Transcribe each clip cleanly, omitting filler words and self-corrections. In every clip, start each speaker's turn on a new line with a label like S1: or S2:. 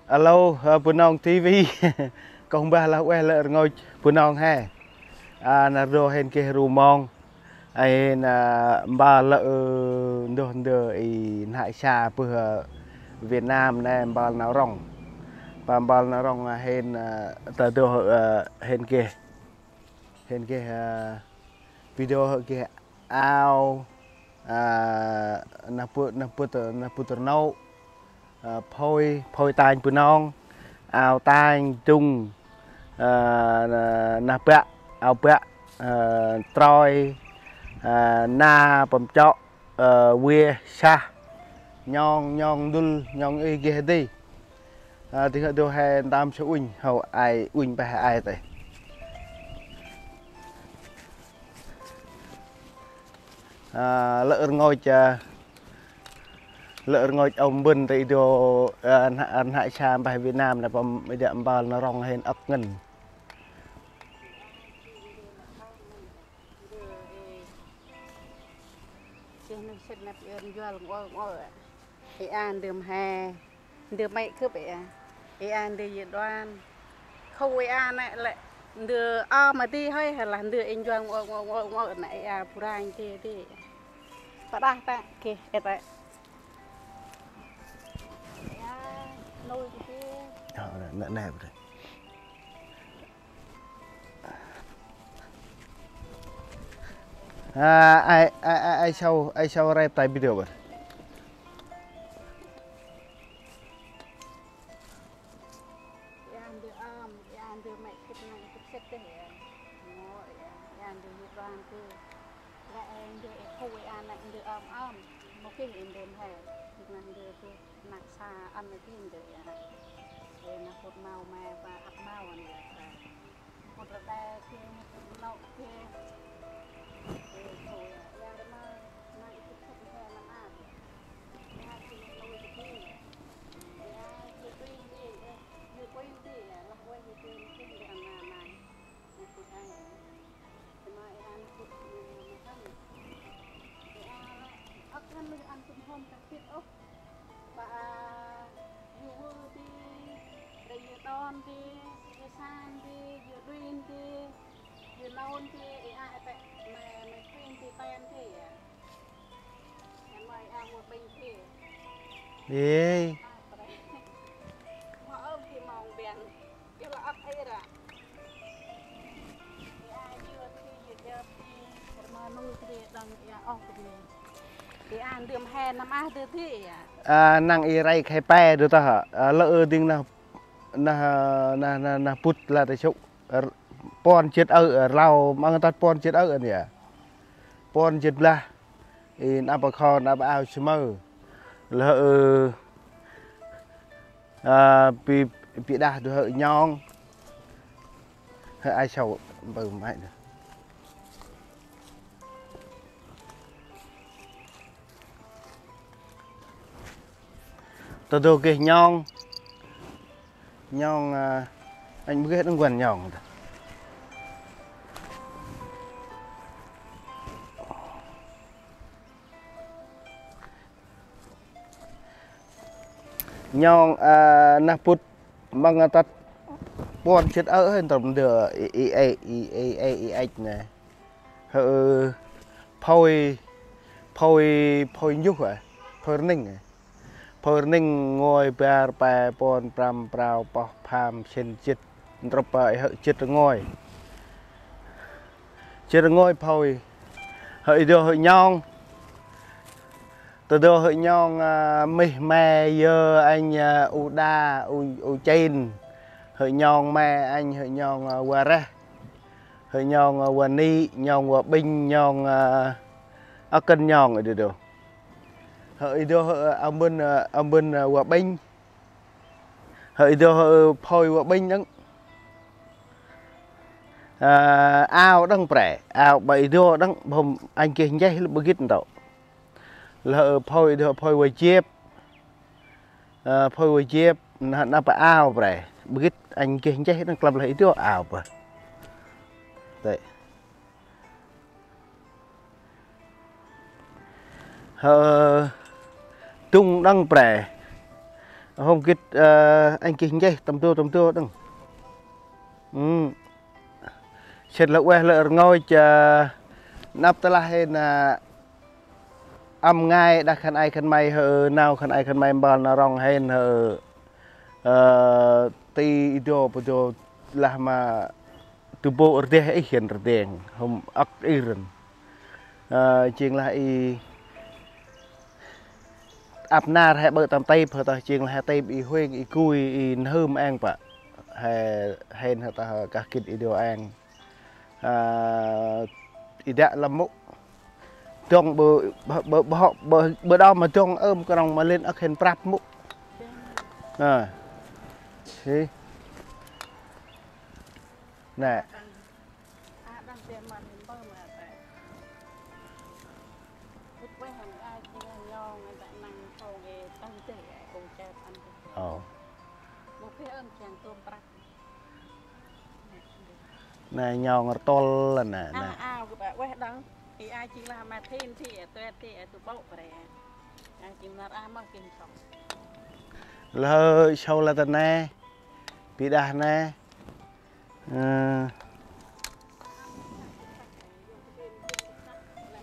S1: Alo, Punong TV. Công ba là quay lại ngồi Punong ha. Nà rô hên kê rù mong. Ai nà ba lợ đồ đồ ý nại xa bữa Việt Nam nè ba nào rong. Ba nào rong hên tờ đồ hên kê. Hên kê video kê ao na puter nâu. Phôi tàn Punong ao tàn trung na bạ ao bạ trôi na bầm chọ quê xa nhong đul nhong y ghê đi thì họ đều hay tam số uỳnh hầu ai uỳnh bài ai vậy lợn ngồi ông bên thì đồ anh hại xa bài Việt Nam là bầm bây giờ bao nó rong hên ấp ngân
S2: an đơm hè đơm mày cứ bị an đưa dự đoan không an này lại đưa mà đi hơi hay là đưa anh doan ngồi này purang đi ta đang ta kì vậy nôi
S1: nè nè ai sau rep tại video vậy
S2: màu mà và ấp màu này một là đa kia nậu kia rồi ra đó mà nay cái thằng kia làm ăn ra thì nuôi cái gì ra thì quên đi như quên đi là quên thì quên cái gì làm này nó cũng hay thì mà ăn cũng mà ăn thì ấp ăn mình ăn cũng không cần thiết ốc và nhiều đi đây giờ đòn đi giờ san đi giờ đuên đi giờ nôn đi ai vậy mày khuyên thì tên thì em mày ăn một bình thì
S1: đi
S2: mà ông thì mong biển giờ là ấp ấy rồi ai chưa thì giờ thì mà nuôi thì đằng ốc thì ăn đượm hè nằm ăn được thì
S1: năng y ray khai pe được ta hả lỡ tiếng nào na put là tại chỗ pon chết ở lao mang ta pon chết ở nè pon chết là in apacon ao smơ lỡ bị đa được hợi nhong hợi ai sầu bờ mày nữa tôi kì nhong anh mới hết nó quần nhong nhong na put mang tát pon chết ở hơn tầm được ai này hơ phôi nhúc à phôi ninh à phôi ninh ngồi bè pon pram prao pop pam trên chết drop hơ chết ngồi phôi hợi đưa hợi nhong từ đưa hợi nhong mì mè giờ anh uda u chain hợi nhong mè anh hợi nhong wara hợi nhong wani nhong binh nhong cân nhong ở được hợi đưa âm bên binh hợi đưa phôi binh đó ao đang bẻ ao bảy đưa đang hôm anh kia nhảy lúc bứt đâu lỡ phôi đưa phôi chiếp nó phải ao bẻ bứt anh kia nhảy đang làm lấy đưa ao bẻ đấy trung đang bẻ hôm kít anh kinh dây tầm tua đừng chết là quay lợ ngồi chờ nắp ta la hên âm ngay đã khăn ai khăn may hờ nào khăn ai khăn may bàn rong hên hờ ti do poto lah mà tu bộ rde ấy hiện rde hôm ấp iron chieng là y áp na hay bơ tầm tay phở ta chieng là tay bị huyên y cùi y hơm ăn bạ hay hên ta cả kít ideo ăn đã làm mốc trong bờ đau mà trong ôm cái đồng mà lên ác hình prap mốc thế nè nè nhon to là nè nè
S2: quay đắng thì ai chỉ là mà thêm thì tụi bậu vậy ai chỉ là ai mà kinh sống
S1: lơ sâu là tận nè bị đà nè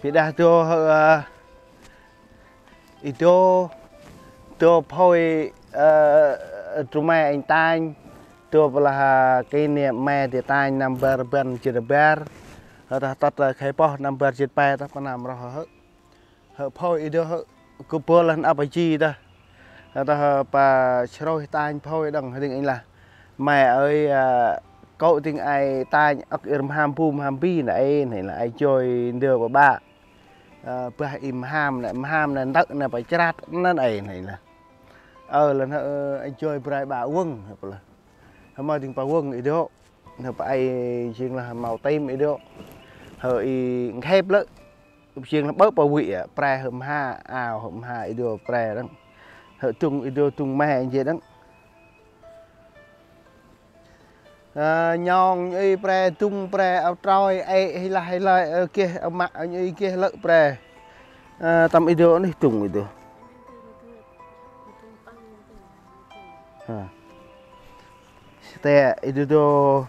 S1: bị đà choito phôi tụi mẹ anh tay tôi là cái niệm mẹ thì tay number bên chỉ là ta tắt khai po number chỉ pa ta còn làm rồi hở phôi đó cô po lần áp chi ta ta bà chơi tay phôi đằng hay anh là mẹ ơi cậu tiếng ai tay ấp ham pum ham pi này là ai chơi đưa vào ba bữa im ham này đắc này phải chát nó này là là anh chơi brai bà quân là mà tiếng bà quân ấy đó nó phải chuyện là màu tím ấy đó hơi khép lắm chuyện là bớt bảo vị pre hầm ha ào hầm ha ấy đó pre đó hơi tung ấy đó tung mẹ anh vậy đó nhon ấy pre tung pre ao trôi ấy hay là kia ông mặc như kia lợi pre tầm ấy đó này tung ấy đó tè itu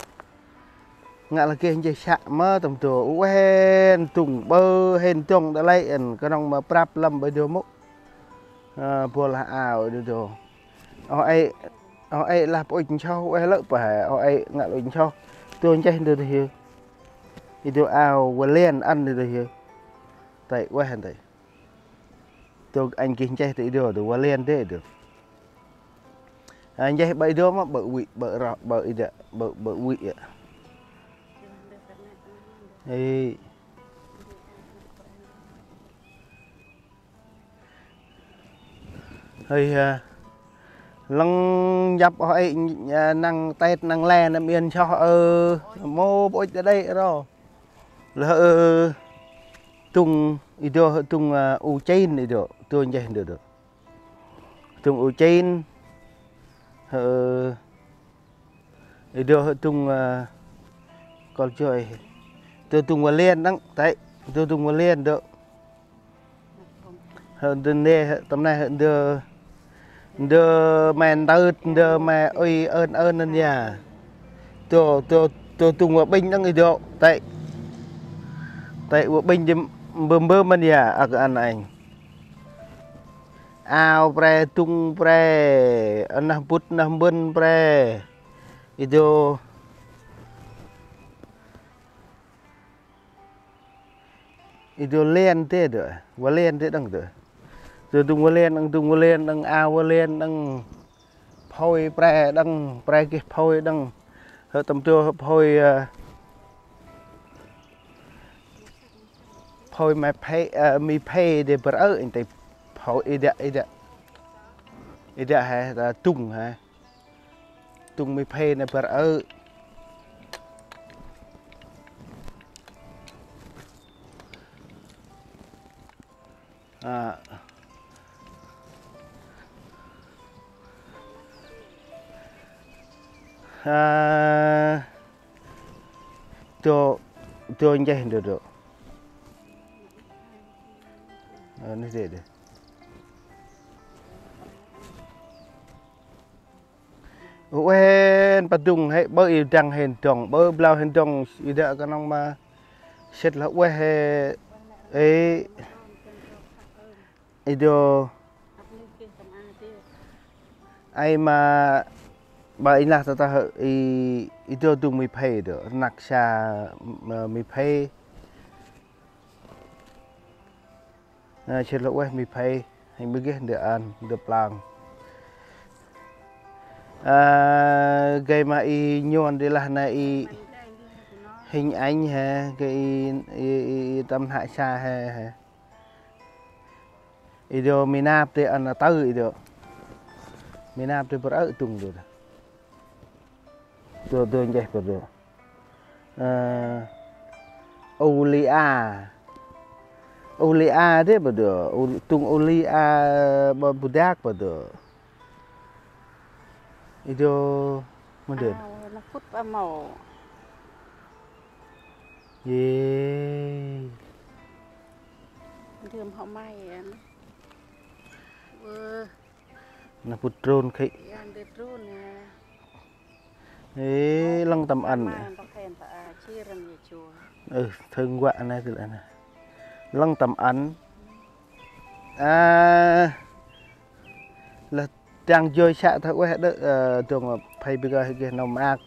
S1: ngã là kia chơi sạ mơ tầm tuổi hen tùng bơ hen trông đã lấy cái nòng mà prap lâm bây giờ mốc bùa là ảo itu họ ấy là bội cho ấy lợi phải họ ấy ngã lợi cho tôi chơi được thì itu ảo và lên ăn được thì tại quá hèn tại tôi anh kia chơi thì được và lên thế được anh chơi bây giờ mà bợ quỵ bợ rọ bợ ý bợ quỵ ạ thì lăng dập hỏi năng tết năng le nằm yên cho mô bội ở đây rồi là tung ý đồ tung u chain ý đồ tôi chơi được tung u chain đưa tung còn chơi tôi tung vào liên đắng đấy tôi tung vào liên được hơn từ đây tầm này hơn đưa mẹ tao đưa mẹ ơi ơn anh nhà tôi tung vào binh đắng người được tại của binh bơm anh nhà anh anh ao pre tung pre anh put nam bun pre itu lên thế rồi và lên thế đằng rồi tung lên đằng ao lên đằng phôi pre đằng pre cái phôi đằng hơi tầm trưa phôi phôi mà mi pay để bờ anh thấy phôi ida hay là tung ha tung mi pay này bờ tôi anh chơi được nó gì đấy quen bắt dung hay bơi đang hẹn trồng bơi bao hẹn trồng ý đã cái nông mà xét là quen ấy ý đồ ai mà bởi là ta hỡi ý đồ tung mi pay được nặc xa mi pay xét là quen mi pay hay mới ghét được ăn được làm cái mà y nhon đây là này hình ảnh ha cái tâm hại xa ha ido minap te ăn tới ido minap te berau tung được tôi vậy được Olia thế được tung Olia budak được ido mình được
S2: nó phút ba màu
S1: yeah
S2: thường họ may em
S1: nó phút drone khi
S2: ăn được drone nè
S1: ấy lăng tầm ăn thương quạ này từ này lăng tầm ăn là trang chơi xạ thôi quét đỡ trường mà phải bây giờ cái nồng ác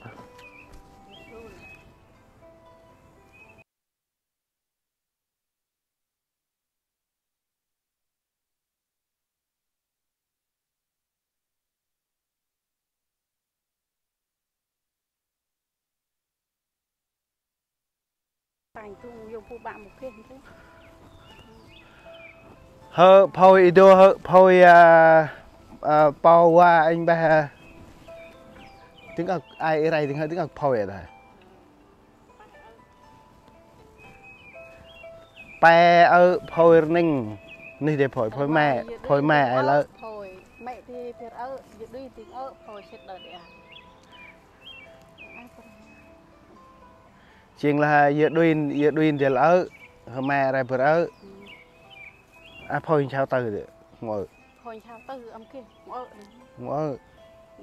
S1: hơ phôi đua hơ phôi bao qua anh ba tiếng ai ở đây tiếng hơi tiếng phôi ở đây pe ở phôi ninhนี่เดี๋ยวphôi mẹ ai lỡ
S2: mẹ thì thiệt ở đi tiếng ở phôi chết đời đấy
S1: chuyện là giờ đuin thì lỡ mẹ rồi vừa ở phôi sao từ được ngồi
S2: phôi sao từ âm kia
S1: ngồi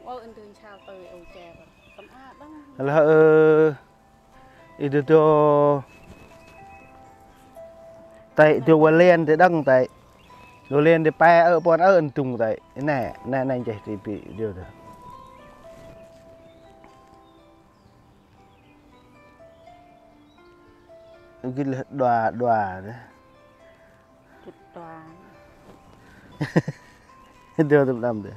S2: anh thường sao từ ông chè tấm a đó
S1: là itu tại tiêu qua lên thì đăng tại rồi lên thì pe ở bọn ở tung tại nè chạy thì bị điều được cái là đòa đấy điều tụm đầm đấy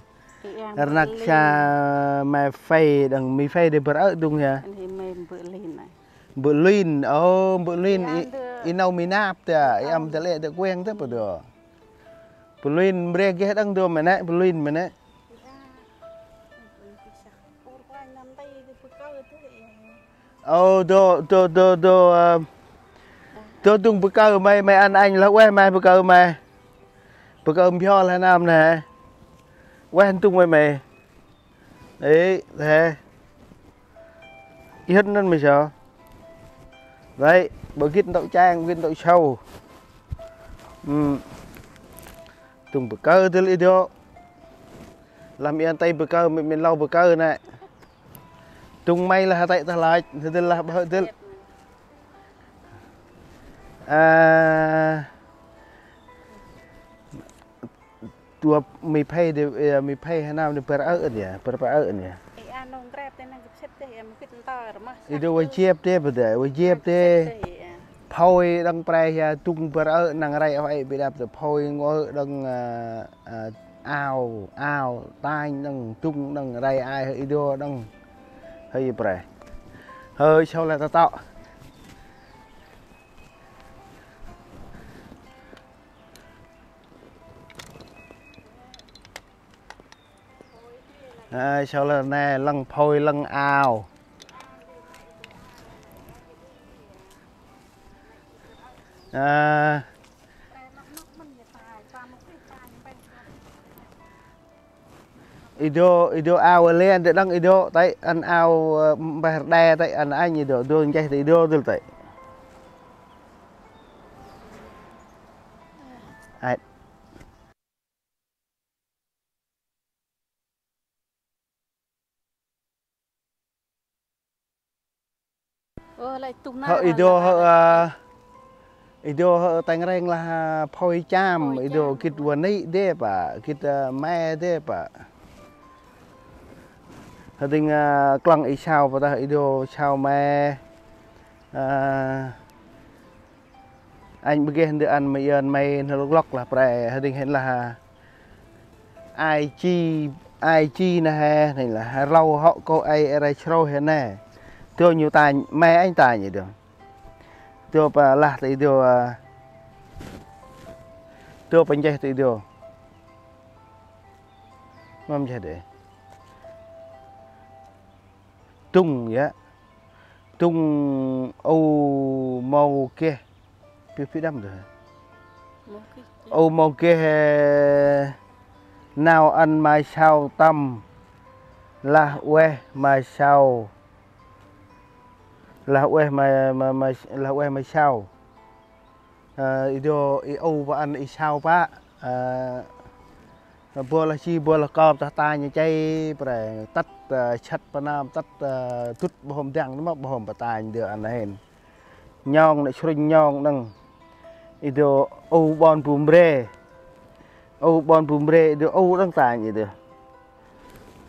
S1: nặc xa mà phay đằng mi phay để bớt ở tung nha bữa lin inau minap ta em ta lệ ta quen thế bữa đó bữa lin bê cái đằng đó mà nè bữa lin mà nè tôi tung bữa cơm mày ăn anh là quen mày bữa cơm pio là nam nè quen tung mày đấy thế hết nên mày sao đấy bữa kia đậu trang viên đậu sâu tung bữa cơm từ đây đó làm yên tay bữa cơm mình lau bữa cơm này tung may là tay ta lại thì là hơi thế tua mi pay hay nào để per ở nhỉ itu wajib deh betul wajib deh phôi đăng prai tung per ở nàng rai phải bị đạp từ phôi ngồi đăng ao tai đăng tung đăng rai ai hơi đua đăng hơi prai hơi sau là ta tạo sau là nè lăng phôi lăng ao ido ao lên để đăng ido tại ăn ao bè đè tại ăn anh ido đường chạy thì ido được tại
S2: lại tung
S1: họ idol họ idol họ tay reng là phôi cham idol kítวันนี้เด้ปะkítแม่เด้ปะhọ tình clang ý sao và ta idol sao mẹ anh bây giờ được ăn mày ăn mày nó lóc là phải họ tình hiện là IG này là lâu họ có ai ra show hết nè tôi nhiều tài mẹ anh tài như được tôi bà là thì tôi bên đây thì mắm chơi để tung vậy tung ô màu kia phía đâm rồi ô màu kia nào ăn mai sao tâm là que mai sao là que mai sao idol ô và ăn sao ba bữa là con ta như chay phải tắt chặt pa nam tắt tút bom đằng nó mắc bom ta được ăn này nhong lại xuyên nhong đằng idol ô bon bùm rê idol ô đằng tài như được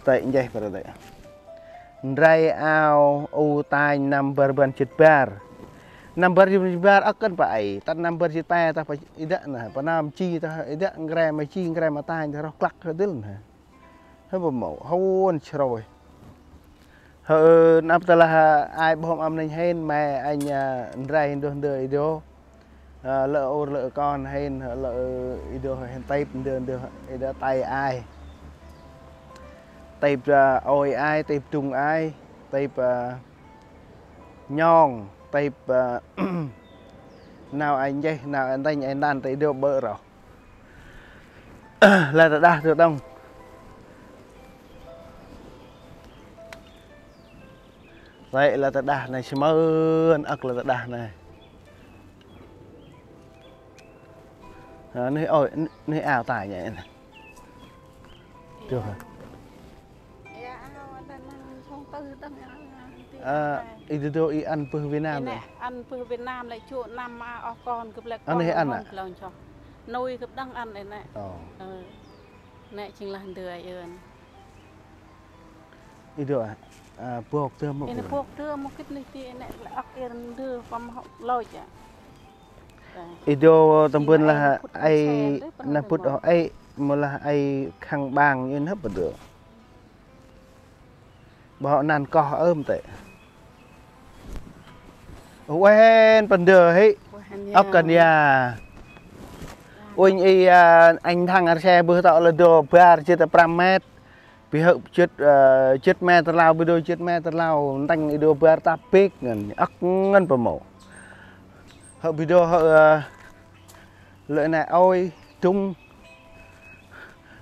S1: tại như vậy phải đấy rai ao ô tai number ban chit bar number bar akan phải tan number chit bar ta phải ida nè pa nam chi ta ida gram mà chi gram mà tai ta klak dil nè hơi bầm màu hôn rồi nắp ta là ai bom âm nên hen mẹ anh rai đơn đời idol lỡ con hen lỡ idol hen tay đơn idol tay ai tay ôi ai tay trùng ai tay nhon tay nào anh vậy nào anh tay anh đàn tay đều bơ rồi là đã được đông vậy là ta đà này xem ơn ác là ta đà này nơi ôi nơi ảo tải nhỉ này được rồi itu ăn pư Việt Nam này
S2: ăn pư Việt Nam lại chuột năm con cướp lại
S1: con này ăn à
S2: nuôi cướp đang ăn này nè nè chính là đời ơn
S1: itu buộc tôm một
S2: cái buộc tôm một cái này thì nè lại ốc yên đưa from họ lôi chả
S1: itu tembun là ai là put ai mà là ai khang bang như hấp được họ nàn co ôm tệ quen phần đường ấy ốc cần nhà ôi anh thằng xe bữa tạo là đồ ba chết 5 mét bị hậu chết mét lao bị đôi chết mét lao đánh đồ ba ta pik ngần ốc ngân vào mổ hậu bị đôi hậu lợi này ôi trung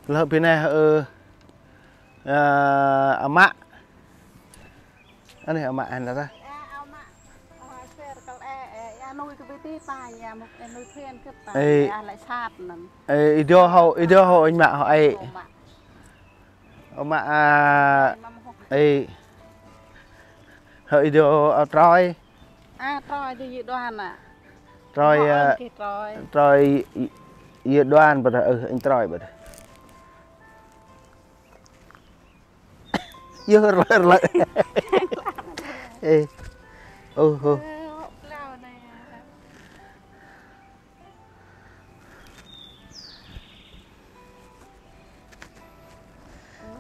S1: lợi bên này mạ anh này mạ anh là ra
S2: nuôi cái tí tài nhà một nuôi thuyền cướp tài lại sát nằm
S1: idol hậu anh mạ họ ấy ông mạ ấy họ idol trôi
S2: trôi thì dự đoan à
S1: trôi dự đoan bật anh trôi bật dơ lại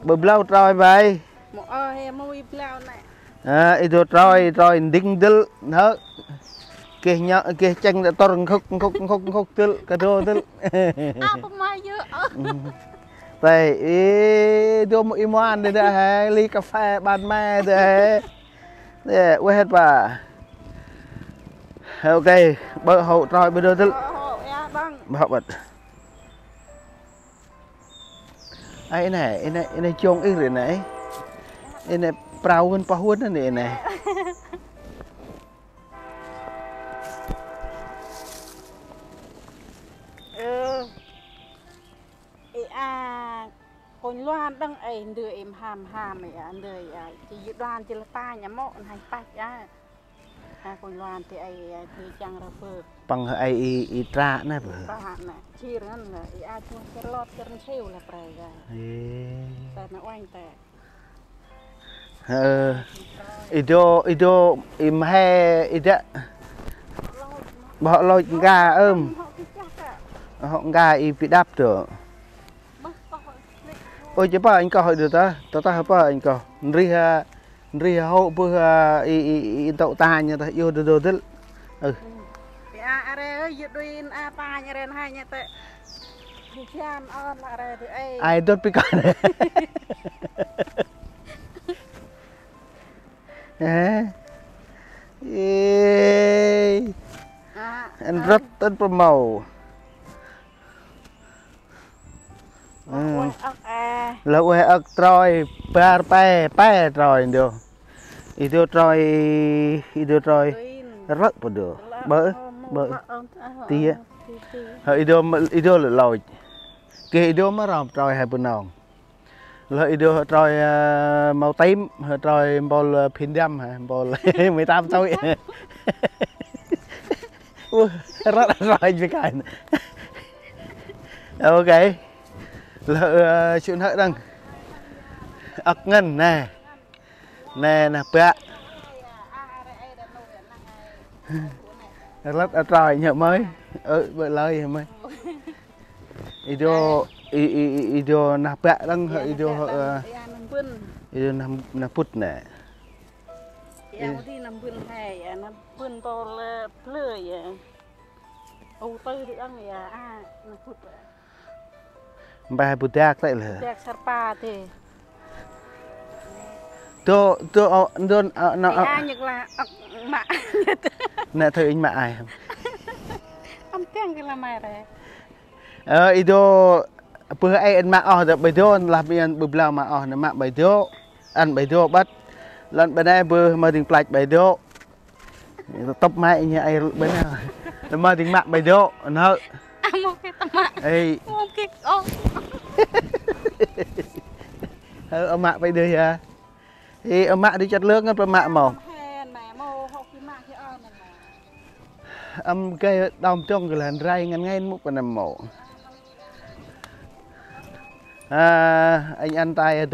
S1: bơm lau trôi vậy itu trôi đinh dil nó kia chân đã to khóc til cái đồ til vậy đưa một imoan đây đây ly cà phê ban me đây để quay hết bà ok bơ hậu trôi bơ đồ til họ bật ai này chôn ít rồi này này prau hơn pa huân này này
S2: con loan đang ấy đưa em hàm này đời chỉ đoan chỉ là ta nhà mộ hành bạch á con loan thì ai thì chẳng ra phơ
S1: bằng ai tra nè bữa
S2: ba hạn nè chi rắn là ai chung cái lót cái rắn siêu là phải ra tại nó oanh tại
S1: ido im he ida bỏ lôi gà họ gà i bị đáp được ôi chứ ba anh có hỏi được ta ta ba anh có ri hậu bữa i tậu ta như ta yêu đồ thế
S2: à đây ơi dự đuôi à ta nhà đây hai nhà tệ thì chan on là đây thì
S1: ai đốt bị cản anh rất tên màu là quê ớt rồi pe rồi được itu rồi rất là được bỡ tia itu là lòi cái itu mới làm rồi hai bên nòng là itu rồi màu tím rồi màu pin đâm hả màu 18 tuổi rất là rồi với cái ok là chuyện hơi đằng ớt ngân nè nè bạ rất là trời nhớ mới bữa lời mới ido nạp bạ đằng ido nạp put nè
S2: em đi nằm vườn hè nằm vườn to lười ô tư thì ăn thì nằm put
S1: bài bút đạc lại là
S2: đạc sarpa thì
S1: tôi nó
S2: ai nhật là mạ
S1: nè thôi anh mạ ai không
S2: ông tiếng cái là mày đấy
S1: ido bữa ai anh mạ bây giờ làm biên bữa nào mà nó mạ bây giờ ăn bây giờ bắt lần bên đây bữa mà đình plạch bây giờ tóc mày như ai bên nào nó mà đình mạ bây giờ nó
S2: một cái tấm mạ một cái
S1: ông mạ bây giờ à thì ông mạ đi chặt lưỡng nó mạ màu cái đom trong cái làn ray ngăn ngay một cái nằm màu anh ăn tay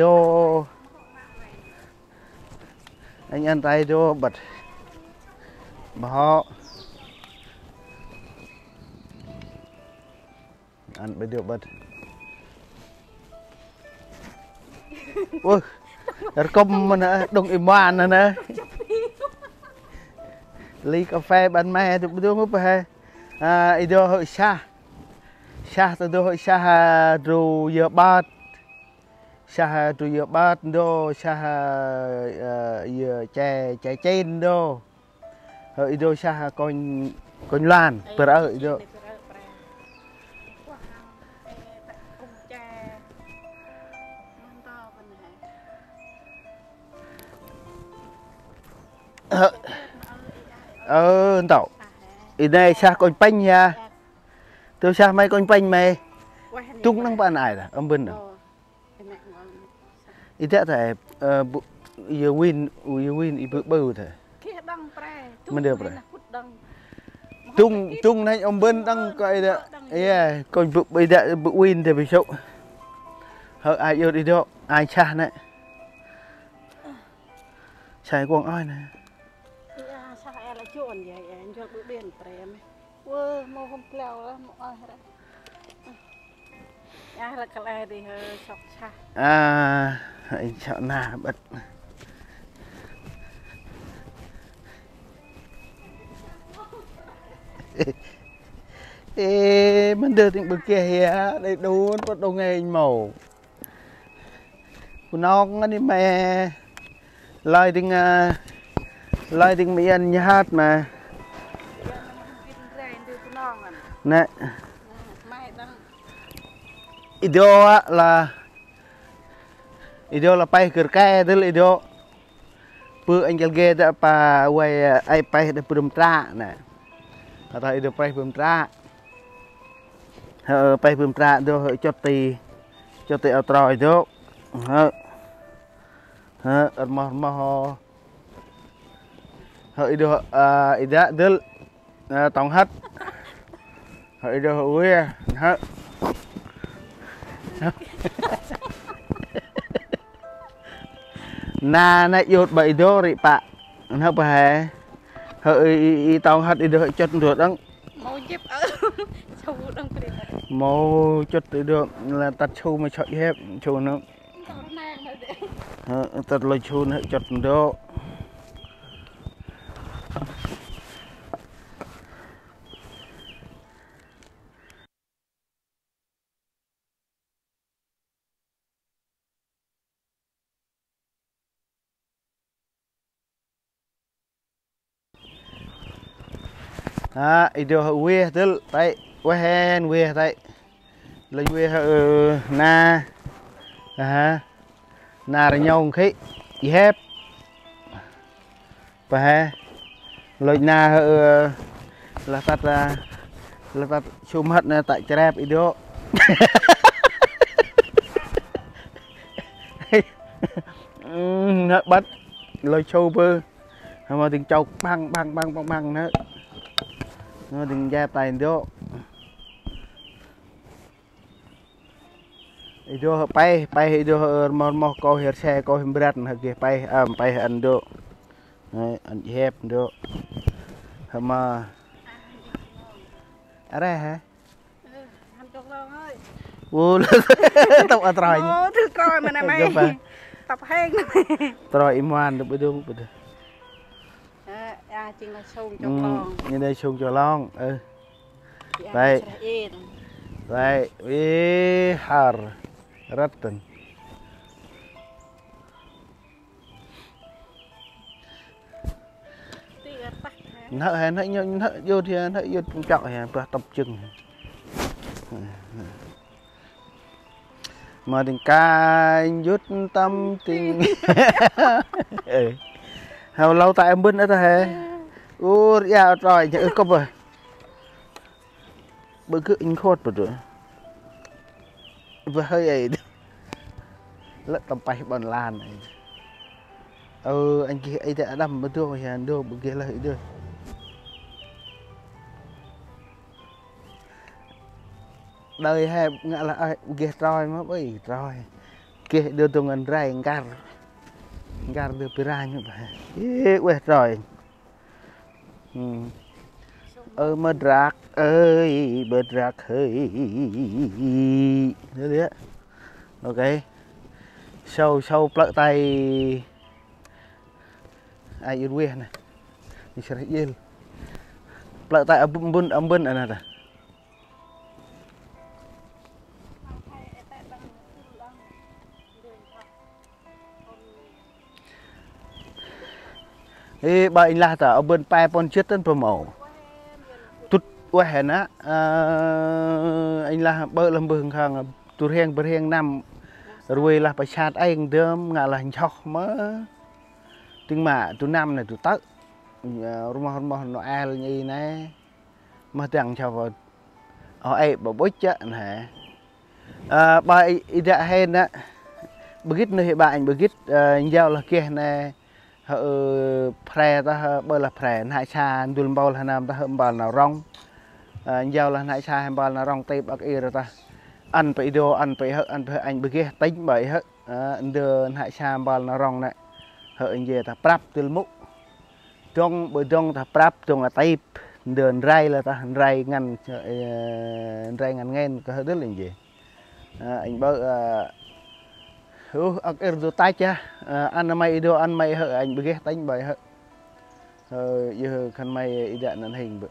S1: đô bật bỏ ăn bây giờ bật ôi công mà nè đông im ngoan nè ly cà phê ban mai tụi tôi ngúp hè ido hội xa tụi tôi hội xa rồi giờ bát xa rồi giờ bát đô xa giờ chè trên đô hội ido xa con loan từ đó hội ido tao đây xa con panh nha tôi xa mấy con panh mày tung năng bạn này là ông bên rồi ít thế thì giờ win ít bự thôi mình được rồi tung này ông bên đang coi đó còn bây giờ bự win thì bị sốc hỡi ai yêu đi đâu ai xa này xài quăng ai này
S2: sao em lại chuồn vậy em cho bữa biển em quơ mô không leo lắm mọi người ai là cái này thì sọc xa
S1: anh chọn nà bật mình đưa tiếng bực kia đây đốn bắt đầu nghe anh màu của nó đi mẹ lời tiếng mỹ anh như hát mà nè ido là bay cửa ke tức là ido bữa anh ghé đã pa quay ai bay để bơm tra nè ta ido bay bơm tra bay bơm tra do cho tì ở tròi đó mò hỡi được ida dil tòng hết hỡi được ui hết na nãy yột bảy đô rị bạ nó bà hỡi tòng hết đi được chất được đó
S2: mau chép ở châu đang cười
S1: mau chất được là tắt chu mà chọi hết chu nó tắt lời chu nó chất đó itu weh tul tai wehen weh tai lấy weh na na rồi nhau khí dép và lấy na là tắt chum hết tại trap itu nó bắt lấy châu bơ mà tiếng châu băng nữa nó đừng ra tay đó itu bay itu mau kau hier xe kau hier berat hak bay anh đó anh hẹp đó mà ở đây hả
S2: anh chọc lon ơi
S1: ô tập ở tròi
S2: ô thứ coi mà này mày tập hang
S1: tròi im ngoan được bây giờ
S2: chính là sông cho lon
S1: như đây sông cho lon đây đây har ratan nợ hẹn nợ vô thì nợ vô chọn hẹn và tập chừng mà đừng ca dút tâm tình hào lâu tại em bên đó thôi ô ya rồi nhớ có rồi bữa cứ in khốt rồi vừa hơi ấy lỡ tầm bay bàn lan này anh kia ấy đã đâm bữa đưa hẹn đưa bữa kia là hết đưa đời hè ngã là kia rồi mà bởi rồi kia đưa tụi ngân rai gar đưa pira như vậy quẹt rồi mơ rạc ơi bớt rạc hơi đấy ok sâu plợ tay ai yêu quê này mình sẽ thấy plợ tay âm bun ở này ê bà anh là ở bên pai pon chết tên promo tút qua hẹn á anh là bơ làm bừng hàng tụt heng năm rồi là phải chặt anh đơm ngà là hình chọc mà tiếng mà tụt năm này tụt tắc mà nó ai như này mà tiếng chào vào ấy bảo bối chết hả bà anh đã hẹn á bực nơi bạn bực giao là kia này pre ta bơ là pre hai cha đun bao là nam ta hâm bal nào rong giao là hai cha hâm bal nào rong tây bắc ir ta ăn phải đồ ăn phải anh bữa kia tính bởi hết đưa hai cha bal nào rong này hợ anh về ta prap từ múc trong bữa trong ta prap trong là tây đường ray là ta ray ngăn nghen có hết đứt là gì anh bơ ở đồ tay cha ăn mày đồ ăn mày hợ anh bữa đánh bài hợ giờ khăn mày đã nắn hình bữa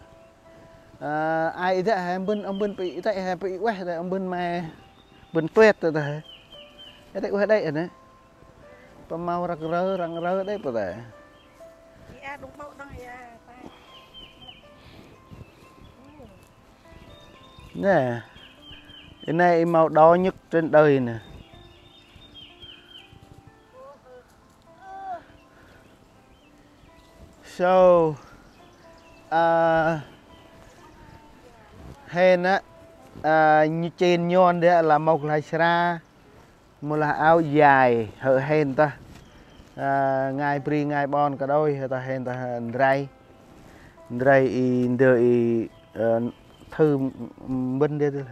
S1: ai đã em bên ông bên bị tại em bị quét rồi ông bên mà bên tuyết rồi đấy cái đấy quét đây này tao mau răng rơ đấy bữa đấy nè cái này màu đỏ nhất trên đời nè so hên á như trên nhon đấy là một là ra một là áo dài hở hên ta ngày pri ngày bon cả đôi ta hẹn ta ray đợi thư bên đây thôi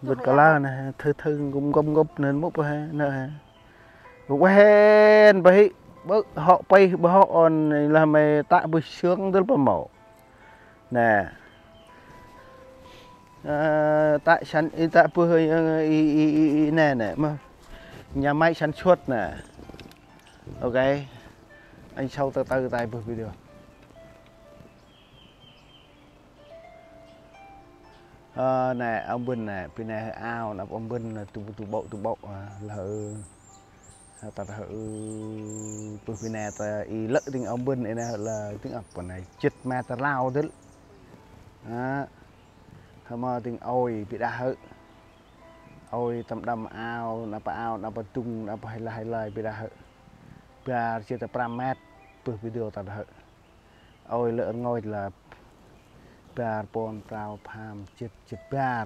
S1: bên cả lá này thư cũng gom nên mốc ha nè quen bởi họ bay họ on là mày tạ bơi sướng rất là mẫu nè tại sân tại bơi nè nè mà nhà máy sản xuất nè ok anh sau từ từ tại bơi video nè ông Bình nè bên này ao là ông Bình là tụ bộ là ta bên này ta y lợi tiếng ông Bình này là tiếng ọc của này chật mà ta lao đấy mà tiếng ôi bị đa hự ôi tầm đầm ao nạp tung nạp hay lời bị đa hự bà chưa ta 5 mét bữa video ta hự ôi lợn ngồi là bà bồn tàu phàm chật bà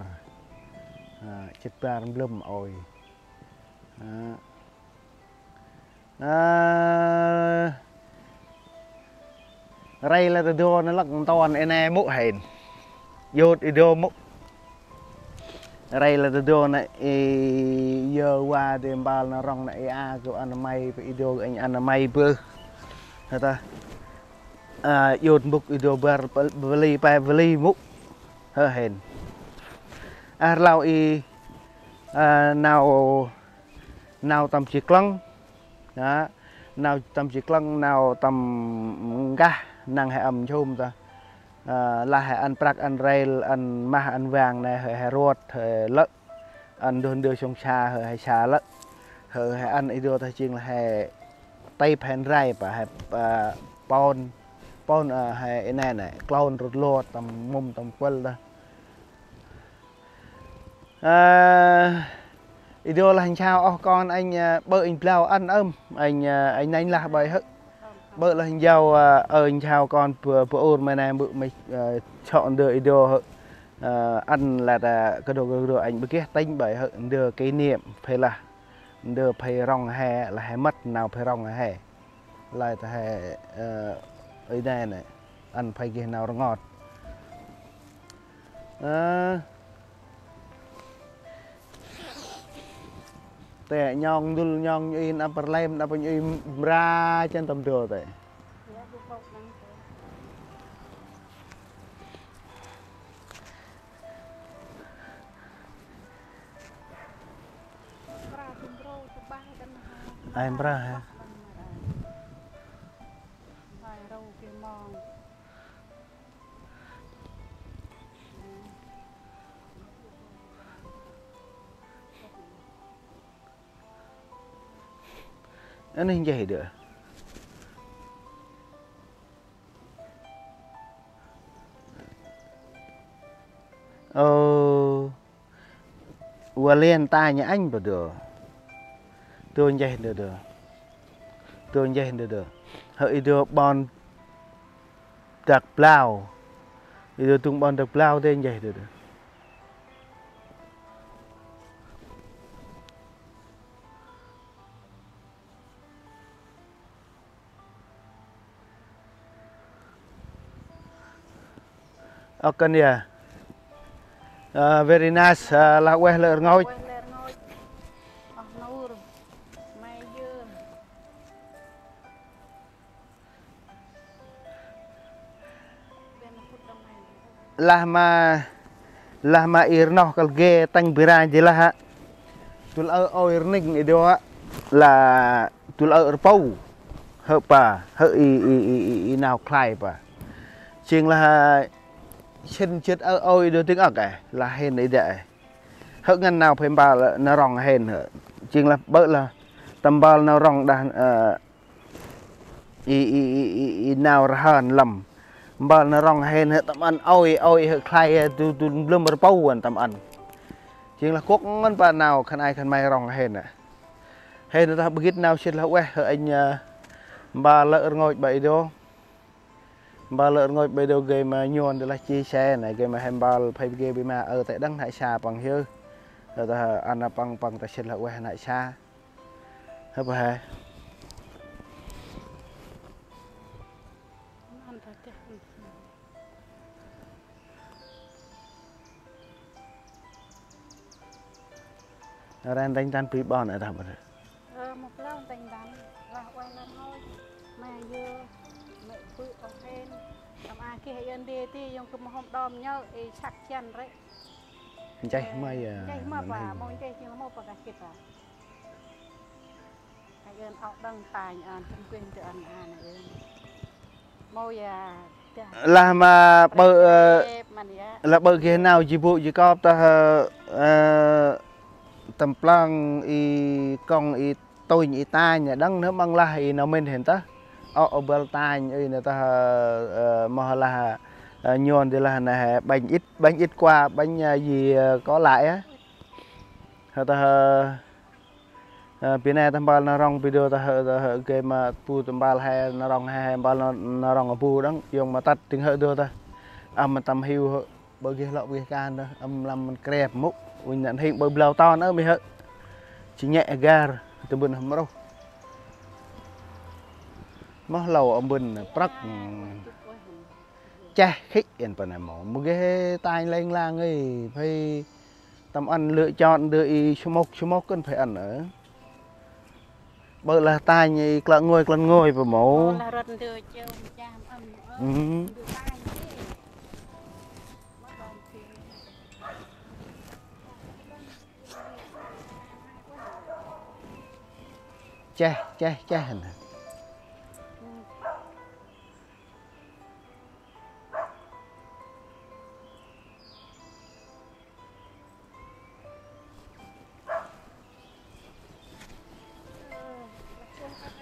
S1: lâm ôi đây là đồ nó lắc toàn em mũ hền vô đồ mũ đây là đồ này giờ qua tìm bao nó rong này của anh may video anh ăn may bơ ta vô mục video beli mũ hơ hền lao nào tầm chỉ lăng đó nào tầm chỉ lăng nào tầm ga năng hệ ẩm chôm ta là hệ ăn prak ăn rail ăn ma ăn vàng này hệ ruột hệ lợn ăn đơn đưa trong xa hệ xa lợn hệ ăn ideo ta chiên là hệ tay pen rai và hệ pon hệ này clown rụt lột tầm mông tầm quên ta ideo là hành sao con anh bơ anh plau ăn anh là bài hết bơ là hành giàu anh chào con vừa ôn mai này bự mày chọn được ideo ăn là cái đồ anh bữa kia tính bởi đưa cái niệm phải là đưa phải rong hè là hè mất nào phải rong hè lại ta hè ấy đây này ăn phải cái nào nó ngọt tệ nhong dul nhong in upper lem apa in ra trên tầm đường tệ em ra ha nó hình vậy được và liền tai nhà anh vào được tôi vậy được hỡi được bon đặc lao được tung bon đặc lao tên vậy được ok nè very nice là quay lợn ngồi lah ma irno kalge tang biran je lah tul oir ning itu là tul ở pau hợp pa hợp i nào khai pa chieng là chân chết ôi đưa tiếng ọc là hên đấy đệ hỡi ngân nào phải bà nó rong hên chieng là bớt là tầm bao nó rong đàn nào hờn lầm bà nó rong hên tầm ăn ôi khai tu lâm ở pau tầm ăn chieng là quốc ngân bà nào khăn ai khăn mai rong hên hên ta biết nào chết là quê anh bà lợn ngồi bậy đó bà lợn ngồi bây giờ game nhon để là chia sẻ này game handball phải game mà ở tại đăng hải xa bằng hiếu rồi ta ăn bằng ta xin là quê hải xa hết rồi ran đánh tan pi bon ở đâu rồi
S2: một lâu tình đắn là quay lên thôi mẹ dưa mẹ bự ở bên làm ai kia yên đi thì dùng cái hôm đom nhau ấy chắc chân đấy
S1: chạy mày
S2: chạy mà bà mong chạy chỉ là một bà kịch à cái yên học đăng tài ăn trong quyền cho ăn này môi
S1: là mà bờ là bờ kia nào chỉ vụ chỉ có ta tầm plan y con y tôi nhị ta nhà đăng nữa bằng là y nó mình hiện ta ở bờ ta y người ta mà là nhon thì là này bánh ít qua bánh gì có lại á ta bên này tầm bao nó rong video ta cái mà pu tầm bao hay nó rong hay bao nó rong ở pu đó dùng mà tắt tiếng hơi đưa ta mà tầm hiu bờ kia lọ kia can đó làm mình kẹp múc mình nhận hiện bờ bèo to nữa mới hết chỉ nhẹ gar từ bên không đâu mất lầu ở bên prắc cha khích yên phần này mỏ một cái tai lên lang ấy phải tầm ăn lựa chọn đưa y số mốc cần phải ăn ở bởi là tai như cận ngồi vào mẫu che hình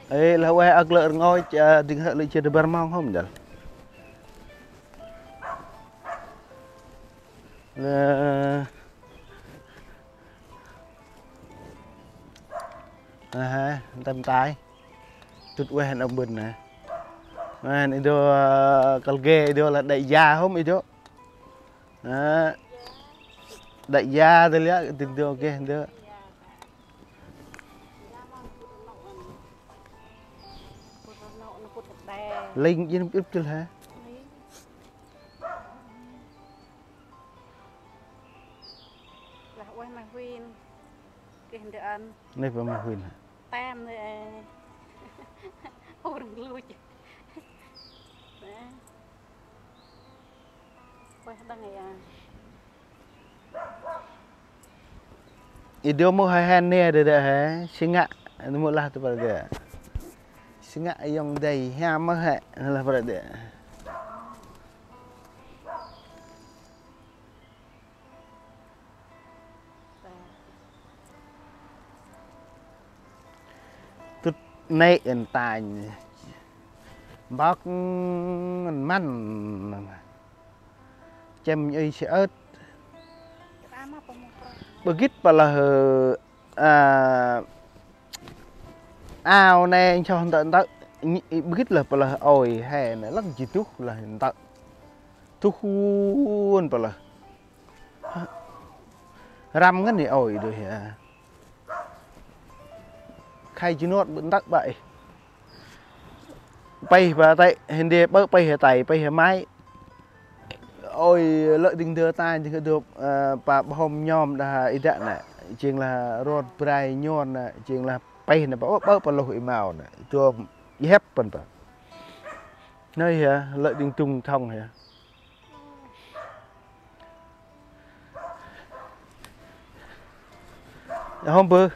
S1: ấy là quay ác lợn ngồi tiếng hơi lên chưa được bơm mong không nhỉ tầm tay tụt quen ông bình này này đồ cල් ghê đồ là đại gia không ý đó đại gia thôi nhá tình đồ kia đó linh chứ ít chứ hả
S2: là quay mà huyên cái hình ăn
S1: này phải mà huyên
S2: tam rồi ô đừng lui quay đằng này
S1: idiom mau hai nè được hả xin ngạ một là tôi bảo được xin ngạ dùng đầy ham mất hệ là phải được tụt nay hiện tại bác mặn chém như sẽ ớt bơ gít và là ao này cho tận tận bơ gít là ổi hè này lắc chỉ thuốc là hiện tại thuốc khuôn và là răm cái này ổi rồi hả khai chứ nốt vẫn tắc vậy bay và tay hình đi bớt bay hệ tay bay hệ máy ôi lợi tình đưa tay thì được bà hôm nhom là ý đạn này chuyện là rod prai nhon này chuyện là bay này bớt vào lội màu này cho dép phần phần nơi hả lợi tình tung thông hả hôm bữa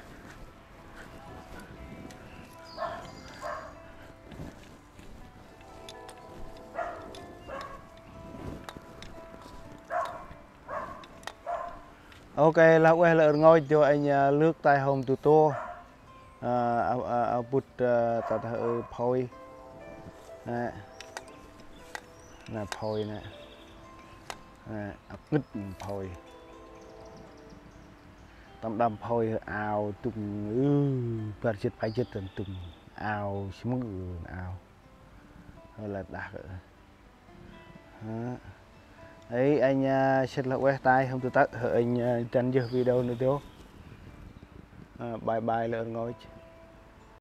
S1: ok là quay lại ngồi cho anh lướt tay hồng từ to bút ta thở phôi nè là phôi nè ngứt phôi tầm đầm phôi ao tung bật chết phải chết tận tung ao xính ao là đạt ấy anh xin lỗi quay tay không tôi tắt anh tranh video nữa thiếu bye bye lợn ngồi